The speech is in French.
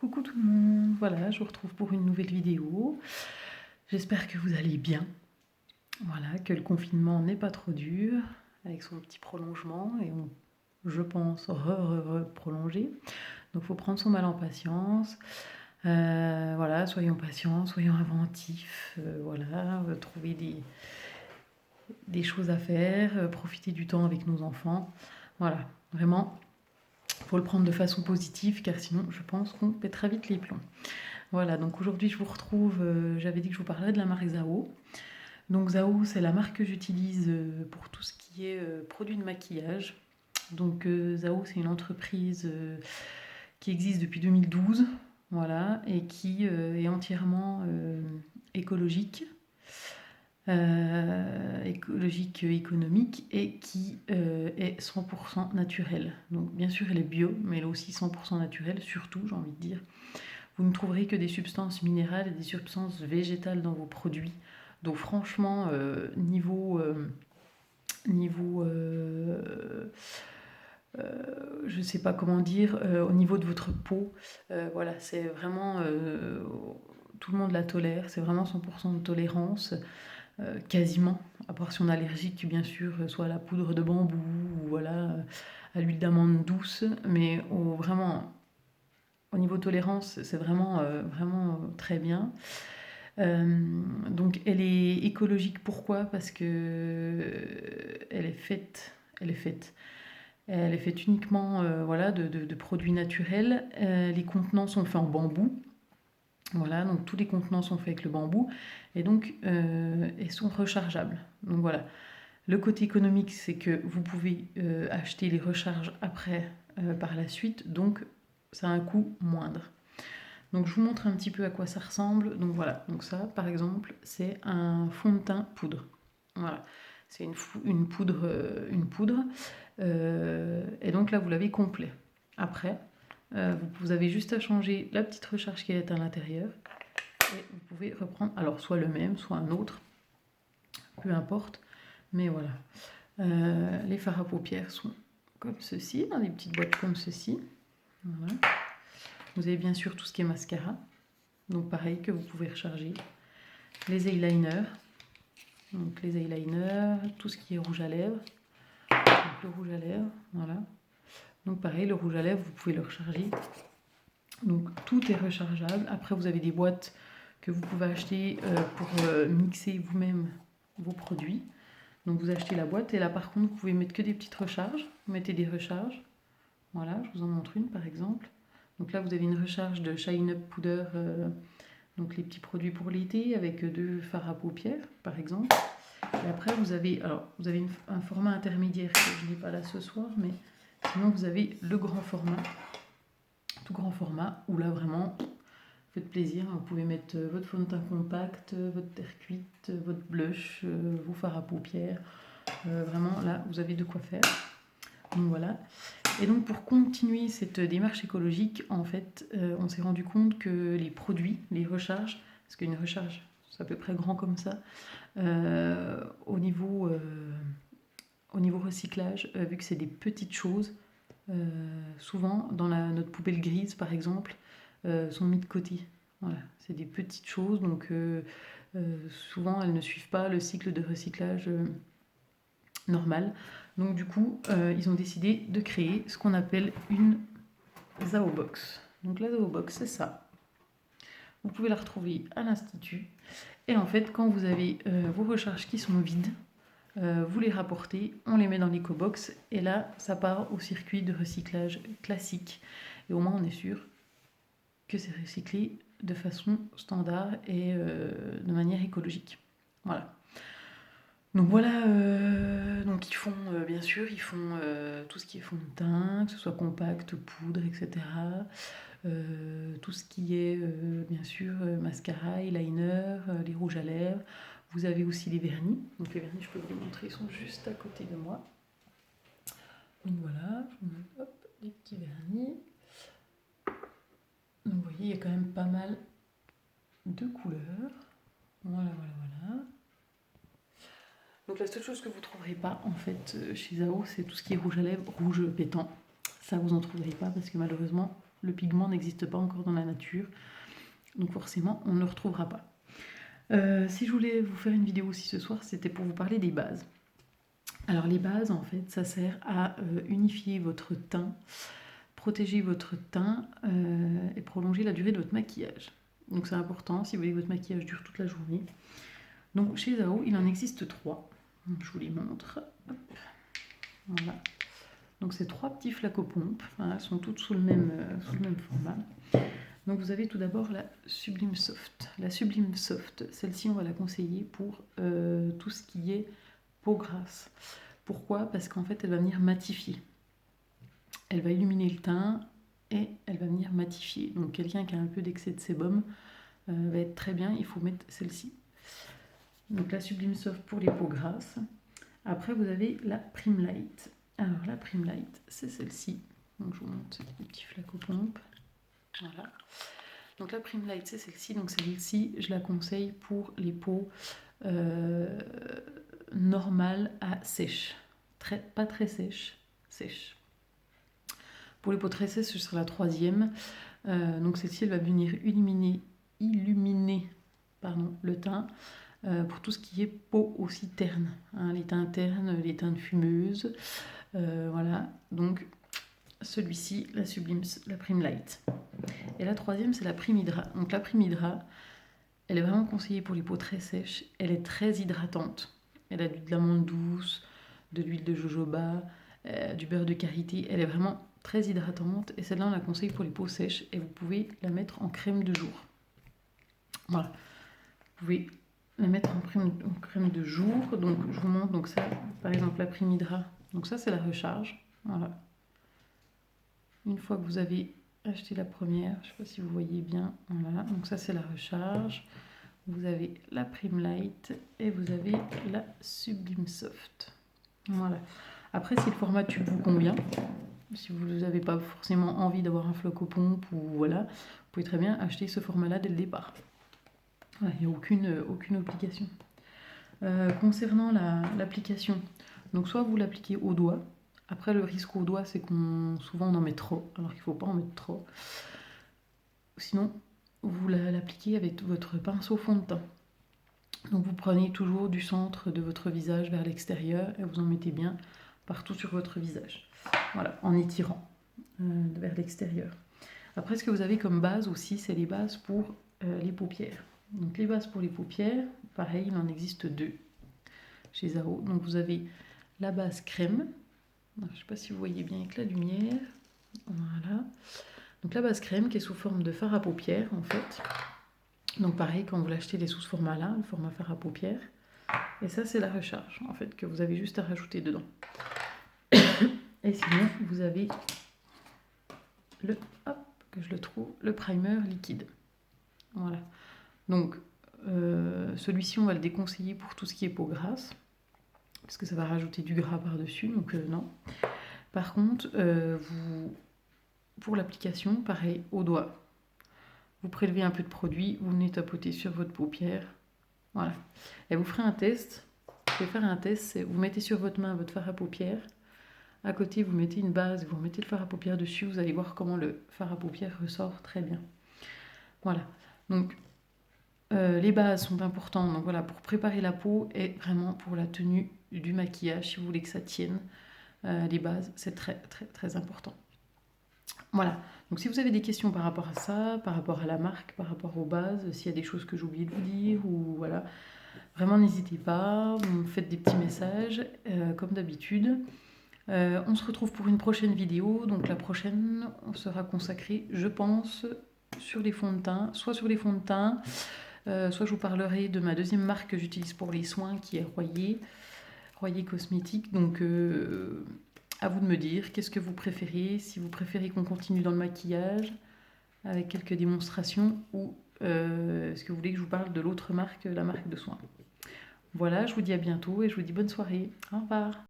Coucou tout le monde, voilà, je vous retrouve pour une nouvelle vidéo. J'espère que vous allez bien, voilà, que le confinement n'est pas trop dur, avec son petit prolongement, et je pense, prolonger. Donc il faut prendre son mal en patience. Voilà, soyons patients, soyons inventifs, voilà, trouver des choses à faire, profiter du temps avec nos enfants. Voilà, vraiment, il faut le prendre de façon positive, car sinon je pense qu'on pètera vite les plombs. Voilà, donc aujourd'hui je vous retrouve, j'avais dit que je vous parlerais de la marque Zao. Donc Zao, c'est la marque que j'utilise pour tout ce qui est produits de maquillage. Donc Zao, c'est une entreprise qui existe depuis 2012, voilà, et qui est entièrement écologique, économique, et qui est 100% naturelle. Donc bien sûr elle est bio, mais elle est aussi 100% naturelle, surtout j'ai envie de dire. Vous ne trouverez que des substances minérales et des substances végétales dans vos produits. Donc franchement, je ne sais pas comment dire, au niveau de votre peau, voilà, c'est vraiment, tout le monde la tolère, c'est vraiment 100% de tolérance, quasiment, à part si on est allergique, bien sûr, soit à la poudre de bambou, ou voilà, à l'huile d'amande douce, mais vraiment, au niveau tolérance, c'est vraiment, vraiment très bien. Donc elle est écologique, pourquoi? Parce que elle est faite uniquement voilà, de produits naturels. Les contenants sont faits en bambou. Voilà, donc tous les contenants sont faits avec le bambou et donc ils sont rechargeables. Donc voilà, le côté économique, c'est que vous pouvez acheter les recharges après par la suite, donc ça a un coût moindre. Donc je vous montre un petit peu à quoi ça ressemble. Donc voilà, donc ça par exemple c'est un fond de teint poudre. Voilà, c'est une poudre, et donc là vous l'avez complet. Après, vous avez juste à changer la petite recharge qui est à l'intérieur et vous pouvez reprendre, alors soit le même, soit un autre, peu importe, mais voilà. Les fards à paupières sont comme ceci, dans des petites boîtes comme ceci. Voilà. Vous avez bien sûr tout ce qui est mascara. Donc pareil que vous pouvez recharger. Les eyeliners. Donc les eyeliners, tout ce qui est rouge à lèvres. Donc le rouge à lèvres, voilà. Donc pareil, le rouge à lèvres, vous pouvez le recharger. Donc tout est rechargeable. Après vous avez des boîtes que vous pouvez acheter pour mixer vous-même vos produits. Donc vous achetez la boîte et là par contre vous pouvez mettre que des petites recharges. Vous mettez des recharges. Voilà, je vous en montre une par exemple. Donc là vous avez une recharge de Shine Up Powder. Donc les petits produits pour l'été avec 2 fards à paupières par exemple. Et après vous avez un format intermédiaire que je n'ai pas là ce soir, mais sinon vous avez le grand format, tout grand format, où là vraiment faites plaisir, vous pouvez mettre votre fond de teint compact, votre terre cuite, votre blush, vos fards à paupières, vraiment là vous avez de quoi faire. Donc voilà. Et donc pour continuer cette démarche écologique, en fait, on s'est rendu compte que les produits, les recharges, parce qu'une recharge, c'est à peu près grand comme ça, au niveau recyclage, vu que c'est des petites choses, souvent dans notre poubelle grise par exemple, sont mis de côté. Voilà, c'est des petites choses, donc souvent elles ne suivent pas le cycle de recyclage normal. Donc du coup, ils ont décidé de créer ce qu'on appelle une Zao Box. Donc la Zao Box, c'est ça. Vous pouvez la retrouver à l'Institut. Et en fait, quand vous avez vos recharges qui sont vides, vous les rapportez, on les met dans l'éco-box et là, ça part au circuit de recyclage classique. Et au moins, on est sûr que c'est recyclé de façon standard et de manière écologique. Voilà. Donc voilà, donc ils font, bien sûr, ils font tout ce qui est fond de teint, que ce soit compact, poudre, etc. Tout ce qui est, bien sûr, mascara, eyeliner, les rouges à lèvres. Vous avez aussi les vernis. Donc les vernis, je peux vous les montrer, ils sont juste à côté de moi. Donc voilà, je vous montre, hop, des petits vernis. Donc vous voyez, il y a quand même pas mal de couleurs. Voilà, voilà, voilà. Donc la seule chose que vous ne trouverez pas en fait chez Zao, c'est tout ce qui est rouge à lèvres, rouge pétant. Ça vous en trouverez pas parce que malheureusement Le pigment n'existe pas encore dans la nature, donc forcément on ne le retrouvera pas. Si je voulais vous faire une vidéo aussi ce soir, c'était pour vous parler des bases. Alors les bases, en fait, ça sert à unifier votre teint, protéger votre teint et prolonger la durée de votre maquillage. Donc c'est important si vous voulez que votre maquillage dure toute la journée. Donc chez Zao, il en existe 3. Je vous les montre. Hop. Voilà. Donc c'est 3 petits flacopompes. Enfin, elles sont toutes sous le même format. Donc vous avez tout d'abord la Sublime Soft. La Sublime Soft, celle-ci on va la conseiller pour tout ce qui est peau grasse. Pourquoi? Parce qu'en fait elle va venir matifier. Elle va illuminer le teint et elle va venir matifier. Donc quelqu'un qui a un peu d'excès de sébum va être très bien, il faut mettre celle-ci. Donc la Sublime Soft pour les peaux grasses. Après vous avez la Prime Light. Alors la Prime Light, c'est celle-ci. Donc je vous montre les petits flacopompes. Voilà. Donc la Prime Light, c'est celle-ci. Donc celle-ci, je la conseille pour les peaux normales à sèches. Pas très sèches, sèches. Pour les peaux très sèches, ce sera la 3e. Donc celle-ci, elle va venir illuminer le teint. Pour tout ce qui est peau aussi terne, hein, les teintes ternes, les teintes fumeuses. Voilà. Donc celui-ci, la Prime Light. Et la 3e, c'est la Prime Hydra. Donc la Prime Hydra, elle est vraiment conseillée pour les peaux très sèches. Elle est très hydratante. Elle a de l'amande douce, de l'huile de jojoba, du beurre de karité. Elle est vraiment très hydratante. Et celle-là, on la conseille pour les peaux sèches. Et vous pouvez la mettre en crème de jour. Voilà. Vous pouvez la mettre en crème de jour. Donc je vous montre donc ça, par exemple la Prime Hydra. Donc ça, c'est la recharge. Voilà. Une fois que vous avez acheté la première, je ne sais pas si vous voyez bien, voilà, donc ça c'est la recharge, vous avez la Prime Light et vous avez la Sublime Soft. Voilà. Après, si le format tube vous convient, si vous n'avez pas forcément envie d'avoir un flocopompe ou voilà, vous pouvez très bien acheter ce format-là dès le départ. Voilà, il n'y a aucune obligation. Concernant l'application, donc soit vous l'appliquez au doigt. Après, le risque au doigt, c'est souvent on en met trop, alors qu'il ne faut pas en mettre trop. Sinon, vous l'appliquez avec votre pinceau fond de teint. Donc vous prenez toujours du centre de votre visage vers l'extérieur et vous en mettez bien partout sur votre visage. Voilà, en étirant vers l'extérieur. Après, ce que vous avez comme base aussi, c'est les bases pour les paupières. Donc les bases pour les paupières, pareil, il en existe 2 chez Zao. Donc vous avez la base crème. Je ne sais pas si vous voyez bien avec la lumière. Voilà. Donc la base crème qui est sous forme de fard à paupières en fait. Donc pareil, quand vous l'achetez, elle est sous ce format-là, le format fard à paupières. Et ça, c'est la recharge en fait que vous avez juste à rajouter dedans. Et sinon, vous avez le primer liquide. Voilà. Donc celui-ci, on va le déconseiller pour tout ce qui est peau grasse. Parce que ça va rajouter du gras par-dessus, donc non. Par contre, pour l'application, pareil, au doigt. Vous prélevez un peu de produit, vous venez tapoter sur votre paupière. Voilà. Et vous ferez un test. Vous pouvez faire un test, vous mettez sur votre main votre fard à paupières. À côté, vous mettez une base, vous remettez le fard à paupières dessus. Vous allez voir comment le fard à paupières ressort très bien. Voilà. Donc, les bases sont importantes. Donc voilà, pour préparer la peau et vraiment pour la tenue du maquillage, si vous voulez que ça tienne, les bases, c'est très très très important. Voilà, donc si vous avez des questions par rapport à ça, par rapport à la marque, par rapport aux bases, s'il y a des choses que j'ai oublié de vous dire, ou voilà, vraiment n'hésitez pas, vous me faites des petits messages, comme d'habitude. On se retrouve pour une prochaine vidéo, donc la prochaine sera consacrée, je pense, sur les fonds de teint, soit sur les fonds de teint, soit je vous parlerai de ma deuxième marque que j'utilise pour les soins, qui est Royer Cosmétiques, donc à vous de me dire qu'est-ce que vous préférez, si vous préférez qu'on continue dans le maquillage avec quelques démonstrations ou est-ce que vous voulez que je vous parle de l'autre marque, la marque de soins. Voilà, je vous dis à bientôt et je vous dis bonne soirée. Au revoir.